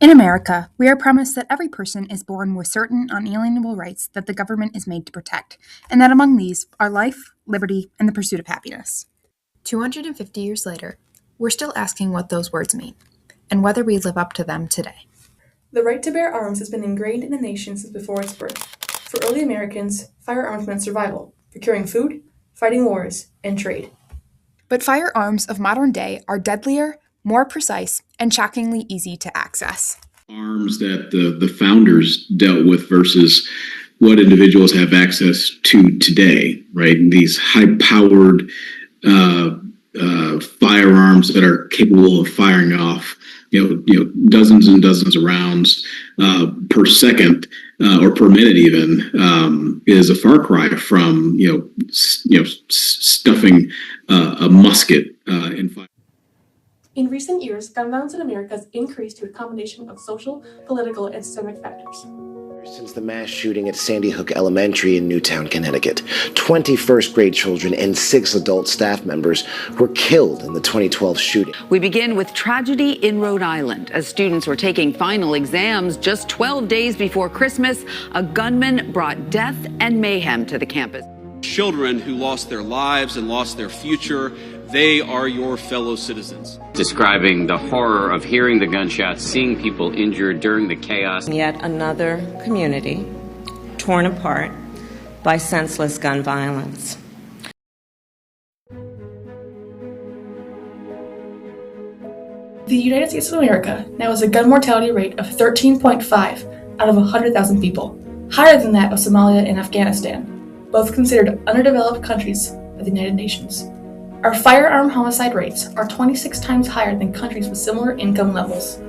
In America, we are promised that every person is born with certain unalienable rights that the government is made to protect, and that among these are life, liberty, and the pursuit of happiness. 250 years later, we're still asking what those words mean, and whether we live up to them today. The right to bear arms has been ingrained in the nation since before its birth. For early Americans, firearms meant survival, procuring food, fighting wars, and trade. But firearms of modern day are deadlier, more precise, and shockingly easy to access. Arms that the founders dealt with versus what individuals have access to today, right? These high-powered firearms that are capable of firing off, dozens and dozens of rounds per second or per minute, even is a far cry from stuffing a musket in fire. In recent years, gun violence in America has increased to a combination of social, political, and systemic factors. Since the mass shooting at Sandy Hook Elementary in Newtown, Connecticut, 20 first-grade children and 6 adult staff members were killed in the 2012 shooting. We begin with tragedy in Rhode Island. As students were taking final exams just 12 days before Christmas, a gunman brought death and mayhem to the campus. Children who lost their lives and lost their future, they are your fellow citizens. Describing the horror of hearing the gunshots, seeing people injured during the chaos. Yet another community torn apart by senseless gun violence. The United States of America now has a gun mortality rate of 13.5 out of 100,000 people, higher than that of Somalia and Afghanistan, both considered underdeveloped countries by the United Nations. Our firearm homicide rates are 26 times higher than countries with similar income levels.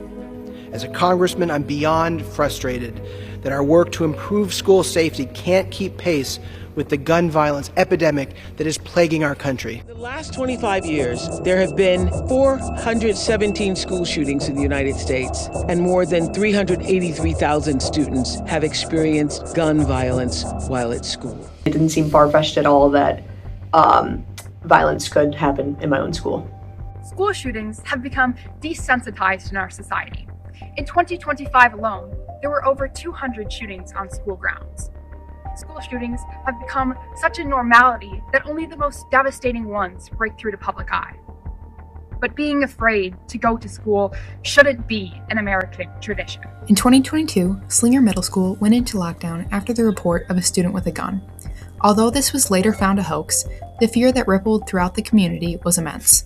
As a congressman, I'm beyond frustrated that our work to improve school safety can't keep pace with the gun violence epidemic that is plaguing our country. In the last 25 years, there have been 417 school shootings in the United States, and more than 383,000 students have experienced gun violence while at school. It didn't seem far-fetched at all that violence could happen in my own school. School shootings have become desensitized in our society. In 2025 alone, there were over 200 shootings on school grounds. School shootings have become such a normality that only the most devastating ones break through the public eye. But being afraid to go to school shouldn't be an American tradition. In 2022, Slinger Middle School went into lockdown after the report of a student with a gun. Although this was later found a hoax, the fear that rippled throughout the community was immense.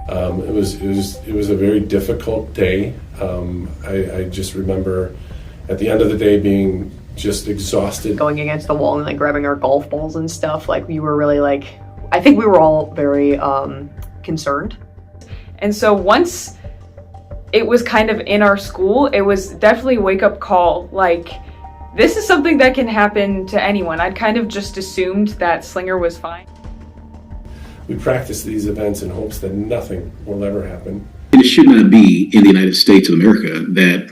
It was a very difficult day. I just remember at the end of the day being just exhausted. Going against the wall and grabbing our golf balls and stuff, we were really I think we were all very concerned. And so once it was kind of in our school, it was definitely a wake-up call, this is something that can happen to anyone. I'd kind of just assumed that Slinger was fine. We practice these events in hopes that nothing will ever happen. It should not be in the United States of America that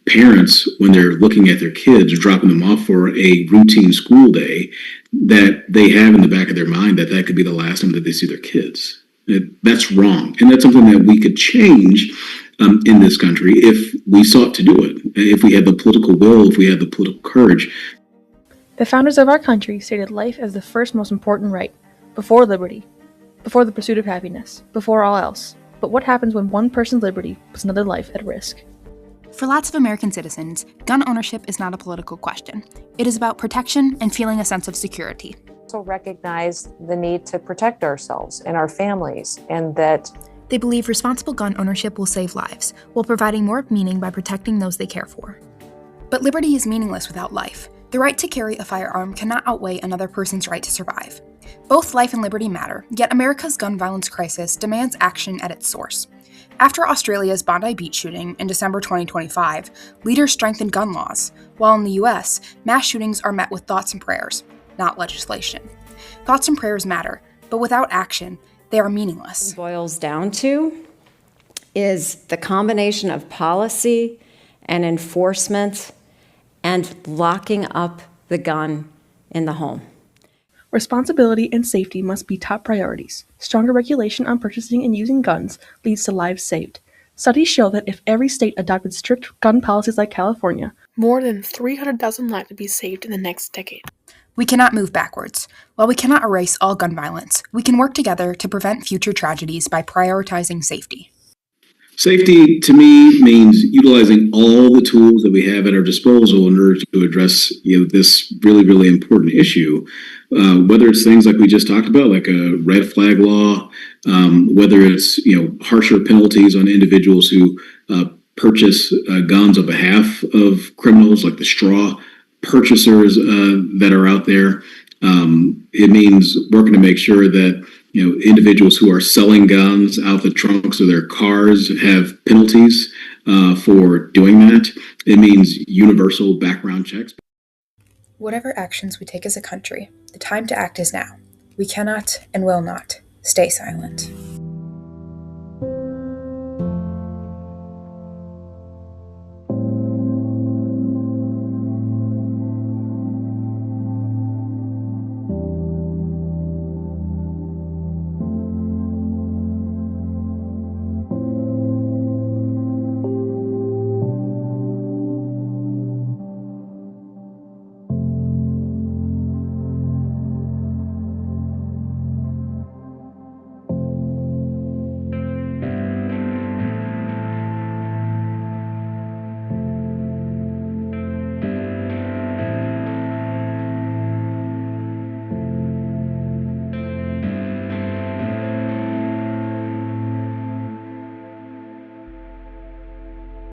parents, when they're looking at their kids, dropping them off for a routine school day, that they have in the back of their mind that could be the last time that they see their kids. That's wrong, and that's something that we could change in this country if we sought to do it, if we had the political will, if we had the political courage. The founders of our country stated life as the first most important right, before liberty, before the pursuit of happiness, before all else. But what happens when one person's liberty puts another life at risk? For lots of American citizens, gun ownership is not a political question. It is about protection and feeling a sense of security. Also recognize the need to protect ourselves and our families, and that they believe responsible gun ownership will save lives, while providing more meaning by protecting those they care for. But liberty is meaningless without life. The right to carry a firearm cannot outweigh another person's right to survive. Both life and liberty matter, yet America's gun violence crisis demands action at its source. After Australia's Bondi Beach shooting in December 2025, leaders strengthened gun laws, while in the US, mass shootings are met with thoughts and prayers, not legislation. Thoughts and prayers matter, but without action, they are meaningless. What it boils down to is the combination of policy and enforcement and locking up the gun in the home. Responsibility and safety must be top priorities. Stronger regulation on purchasing and using guns leads to lives saved. Studies show that if every state adopted strict gun policies like California, more than 300,000 lives would be saved in the next decade. We cannot move backwards. While we cannot erase all gun violence, we can work together to prevent future tragedies by prioritizing safety. Safety, to me, means utilizing all the tools that we have at our disposal in order to address, this really, really important issue. Whether it's things like we just talked about, like a red flag law, whether it's harsher penalties on individuals who purchase guns on behalf of criminals, like the straw purchasers that are out there. It means working to make sure that individuals who are selling guns out the trunks of their cars have penalties for doing that. It means universal background checks. Whatever actions we take as a country, the time to act is now. We cannot and will not stay silent.